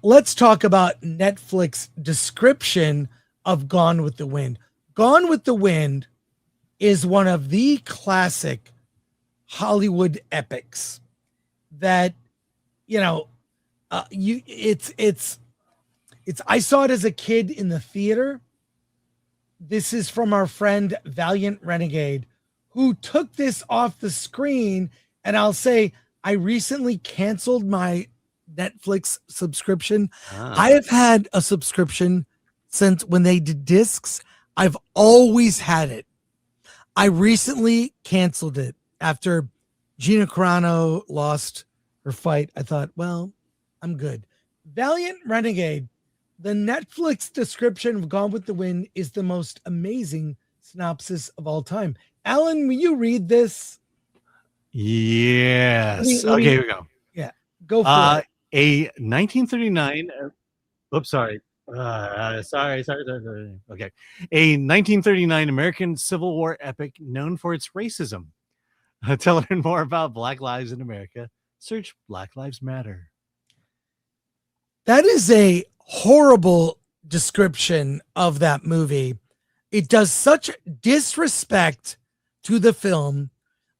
let's talk about Netflix description of Gone with the Wind. Gone with the Wind is one of the classic Hollywood epics that, you know, it's I saw it as a kid in the theater. This is from our friend Valiant Renegade, who took this off the screen. And I'll say, I recently canceled my Netflix subscription. I have had a subscription since when they did discs. I've always had it. I recently canceled it after Gina Carano lost her fight. I thought, well, I'm good. Valiant Renegade, the Netflix description of Gone with the Wind is the most amazing synopsis of all time. Alan, will you read this? Yes. Okay, here we go. Yeah, go for it. A 1939. Oops, sorry. Sorry. Okay. A 1939 American Civil War epic known for its racism. To learn more about Black lives in America, search Black Lives Matter. That is a horrible description of that movie. It does such disrespect to the film.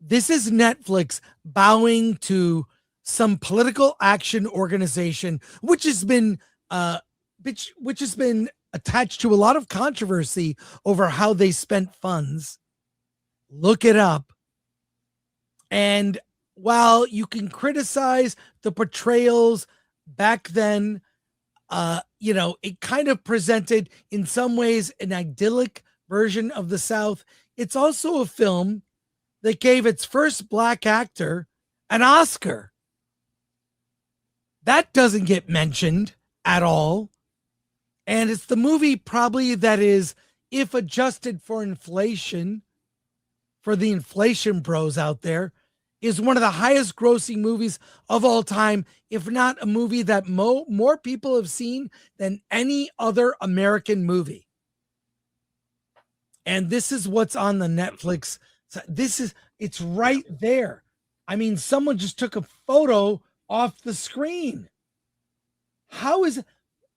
This is Netflix bowing to some political action organization, which has been attached to a lot of controversy over how they spent funds. Look it up. And while you can criticize the portrayals back then, it kind of presented in some ways an idyllic version of the South. It's also a film that gave its first Black actor an Oscar. That doesn't get mentioned at all. And it's the movie probably that is, if adjusted for inflation, for the inflation bros out there, is one of the highest grossing movies of all time, if not a movie that more people have seen than any other American movie. And this is what's on the Netflix. It's right there. I mean, someone just took a photo off the screen.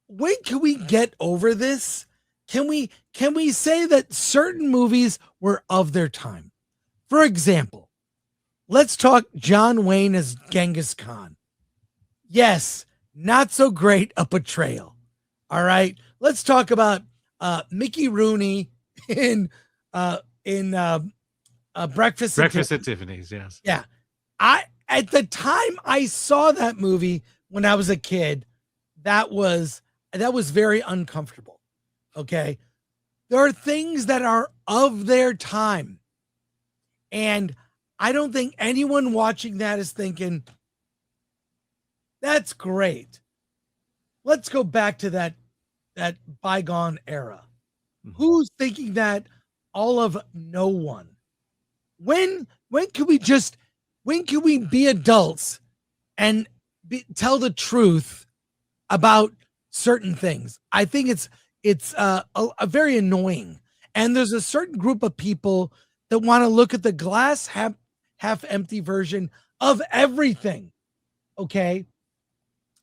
When can we get over this? Can we say that certain movies were of their time? For example, let's talk John Wayne as Genghis Khan. Yes, not so great a portrayal. All right. Let's talk about Mickey Rooney in Breakfast at Tiffany's. Yes. Yeah. At the time I saw that movie when I was a kid, that was very uncomfortable. Okay. There are things that are of their time. And I don't think anyone watching that is thinking, that's great. Let's go back to that bygone era. Mm-hmm. Who's thinking that? All of no one. When can we be adults and tell the truth about certain things? I think it's a very annoying. And there's a certain group of people that want to look at the glass half empty version of everything. Okay.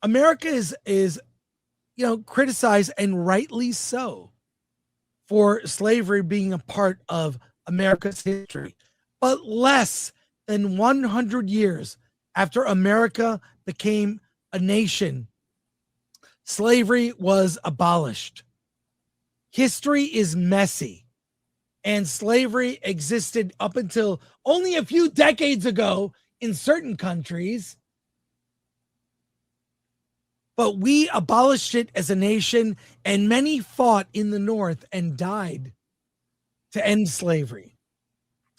America is criticized, and rightly so, for slavery being a part of America's history. But less than 100 years after America became a nation, slavery was abolished. History is messy. And slavery existed up until only a few decades ago in certain countries. But we abolished it as a nation, and many fought in the North and died to end slavery.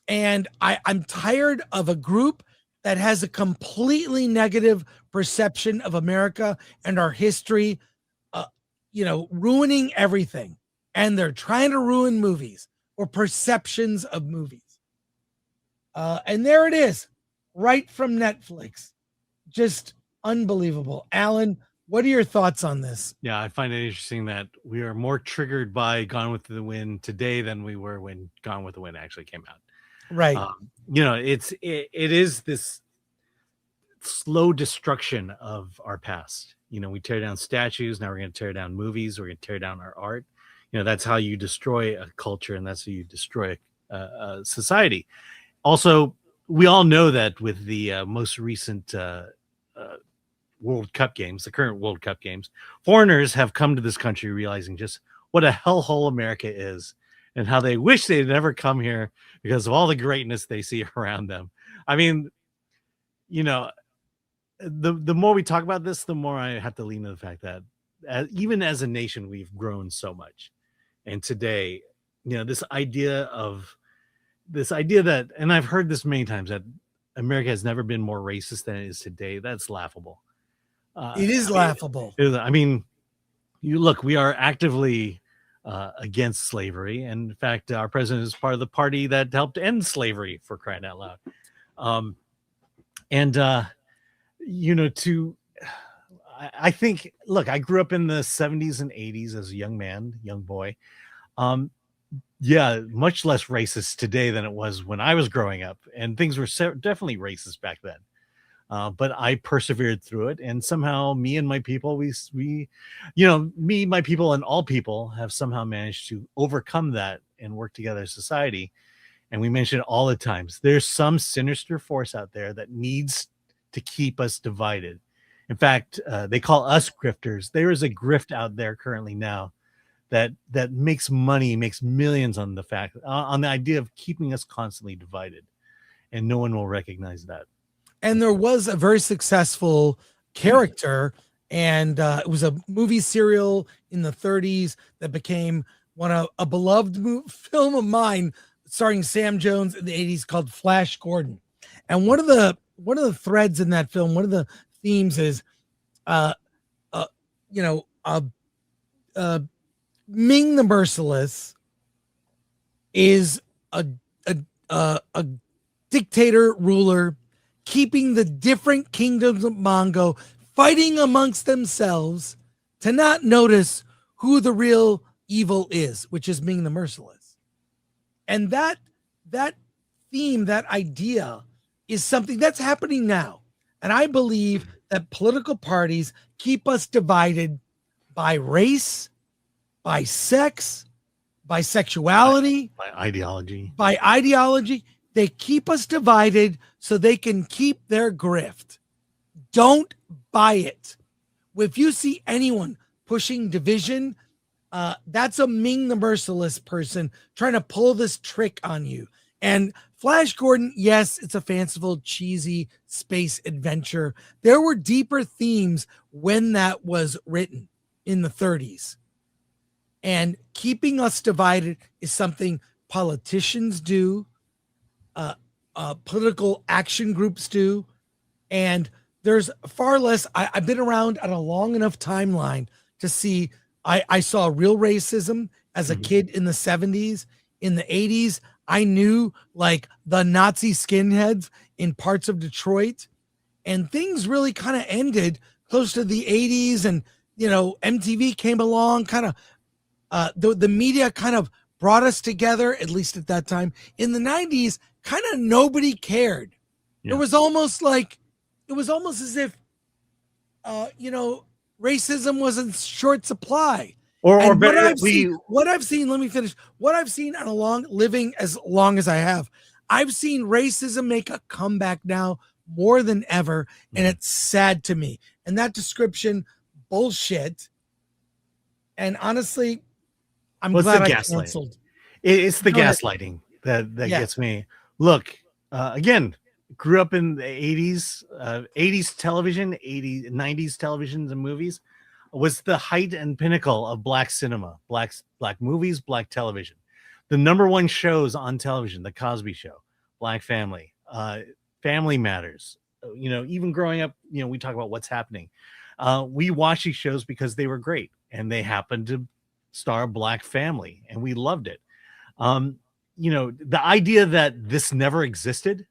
And I'm tired of a group that has a completely negative perception of America and our history, ruining everything. And they're trying to ruin movies or perceptions of movies. And there it is, right from Netflix. Just unbelievable. Alan, what are your thoughts on this? Yeah, I find it interesting that we are more triggered by Gone with the Wind today than we were when Gone with the Wind actually came out. Right. It is this slow destruction of our past. we tear down statues. Now we're going to tear down movies. We're going to tear down our art. That's how you destroy a culture, and that's how you destroy a society. Also, we all know that with the most recent World Cup games, the current World Cup games, foreigners have come to this country realizing just what a hellhole America is, and how they wish they had never come here because of all the greatness they see around them. I mean, the more we talk about this, the more I have to lean to the fact that even as a nation, we've grown so much. And today, this idea that, and I've heard this many times, that America has never been more racist than it is today. That's laughable. It is laughable. I mean, we are actively against slavery. And in fact, our president is part of the party that helped end slavery, for crying out loud. I think, look, I grew up in the 70s and 80s as a young boy. Much less racist today than it was when I was growing up, and things were definitely racist back then. But I persevered through it, and somehow me and my people, my people and all people have somehow managed to overcome that and work together as society. And we mention it all the times. There's some sinister force out there that needs to keep us divided. In fact, they call us grifters. There is a grift out there currently now that makes money, makes millions on the idea of keeping us constantly divided, and no one will recognize that. And there was a very successful character, and it was a movie serial in the 30s that became a beloved film of mine, starring Sam Jones in the 80s, called Flash Gordon. And one of the threads in that film, one of the themes is, Ming the Merciless is a dictator ruler keeping the different kingdoms of Mongo fighting amongst themselves to not notice who the real evil is, which is Ming the Merciless. And that theme, that idea, is something that's happening now. And I believe that political parties keep us divided by race, by sex, by sexuality, by ideology. They keep us divided so they can keep their grift. Don't buy it. If you see anyone pushing division, that's a Ming the Merciless person trying to pull this trick on you. And Flash Gordon, yes, it's a fanciful, cheesy space adventure. There were deeper themes when that was written in the 30s. And keeping us divided is something politicians do, political action groups do, and there's far less. I've been around on a long enough timeline to see. I saw real racism as a kid in the 70s. In the 80s, I knew like the Nazi skinheads in parts of Detroit, and things really kind of ended close to the 80s. And MTV came along, kind of. The media kind of brought us together, at least at that time. In the 90s, kind of nobody cared. Yeah. It was almost as if, racism was in short supply. Or better, what I've seen, let me finish. What I've seen living as long as I have, I've seen racism make a comeback now more than ever. And it's sad to me. And that description, bullshit. And honestly, I'm glad I canceled. It's the gaslighting that gets me. Look, again, grew up in the 80s television, 90s televisions and movies was the height and pinnacle of black cinema, black movies, black television. The number one shows on television, The Cosby Show, Black Family, Family Matters. Even growing up, we talk about what's happening. We watched these shows because they were great, and they happened to star a black family, and we loved it. The idea that this never existed,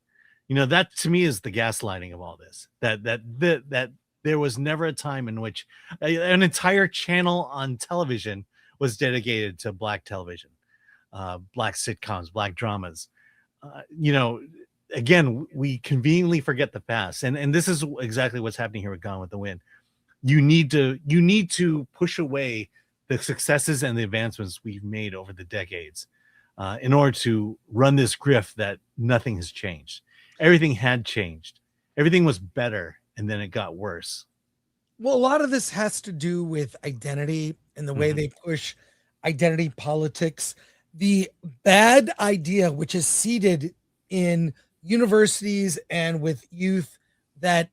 that to me is the gaslighting of all this. That there was never a time in which an entire channel on television was dedicated to black television, black sitcoms, black dramas. Again, we conveniently forget the past, and this is exactly what's happening here with Gone with the Wind. you need to push away the successes and the advancements we've made over the decades in order to run this grift that nothing has changed. Everything had changed. Everything was better, and then it got worse. Well, a lot of this has to do with identity and the way they push identity politics. The bad idea, which is seeded in universities and with youth, that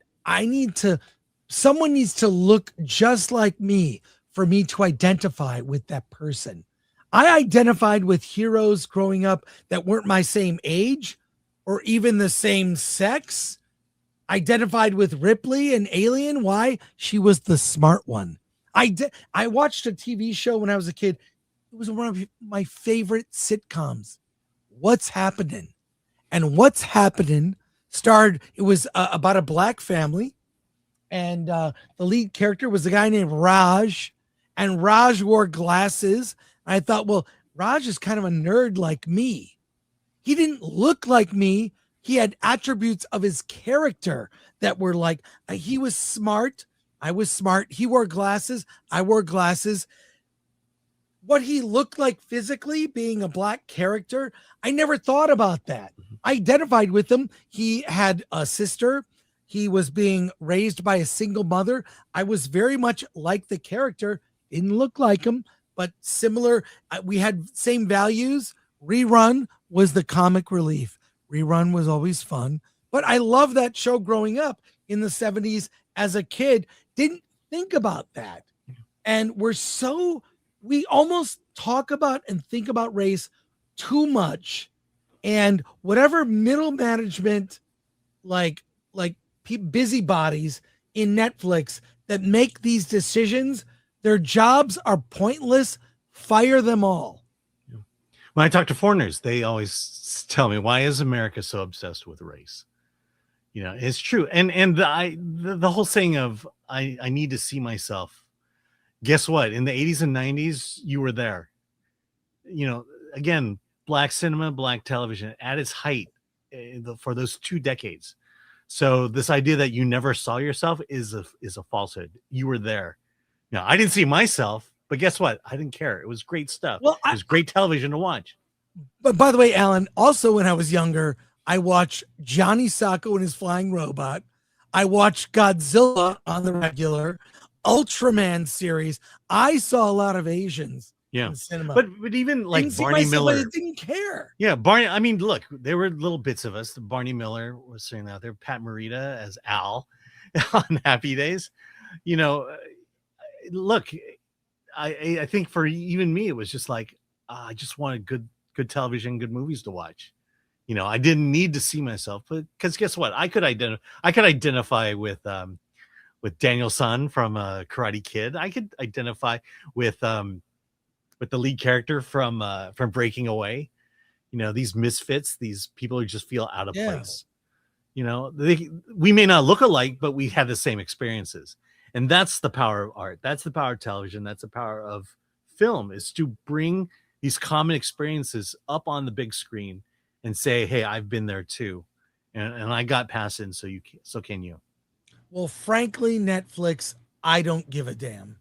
someone needs to look just like me for me to identify with that person. I identified with heroes growing up that weren't my same age or even the same sex. Identified with Ripley and Alien. Why? She was the smart one. I watched a TV show when I was a kid. It was one of my favorite sitcoms. What's Happening? And What's Happening it was about a black family. And the lead character was a guy named Raj. And Raj wore glasses. I thought, well, Raj is kind of a nerd like me. He didn't look like me. He had attributes of his character that were like, he was smart. I was smart. He wore glasses. I wore glasses. What he looked like physically, being a black character, I never thought about that. I identified with him. He had a sister. He was being raised by a single mother. I was very much like the character. Didn't look like him, but similar. We had same values. Rerun was the comic relief. Rerun was always fun, but I love that show growing up in the 70s as a kid. Didn't think about that. And we almost talk about and think about race too much. And whatever middle management, like busybodies in Netflix that make these decisions, their jobs are pointless. Fire them all. When I talk to foreigners, they always tell me, why is America so obsessed with race? It's true. And the whole saying of I need to see myself. Guess what? In the 80s and 90s, you were there. Again, black cinema, black television at its height for those 2 decades. So this idea that you never saw yourself is a falsehood. You were there. I didn't see myself. But guess what? I didn't care. It was great stuff. Well, it was great television to watch. But by the way, Alan, also when I was younger, I watched Johnny Sacco and his flying robot. I watched Godzilla on the regular, Ultraman series. I saw a lot of Asians in cinema. But even like didn't Barney Miller. But I didn't care. Yeah, Barney. I mean, look, there were little bits of us. Barney Miller was sitting out there. Pat Morita as Al on Happy Days. Look, I think for even me, it was just like, I just wanted good television, good movies to watch. I didn't need to see myself, but because guess what? I could identify with Daniel San from Karate Kid. I could identify with the lead character from Breaking Away. These misfits, these people who just feel out of place. We may not look alike, but we have the same experiences. And that's the power of art. That's the power of television. That's the power of film, is to bring these common experiences up on the big screen and say, hey, I've been there too. And I got past it, and so can you. Well, frankly, Netflix, I don't give a damn.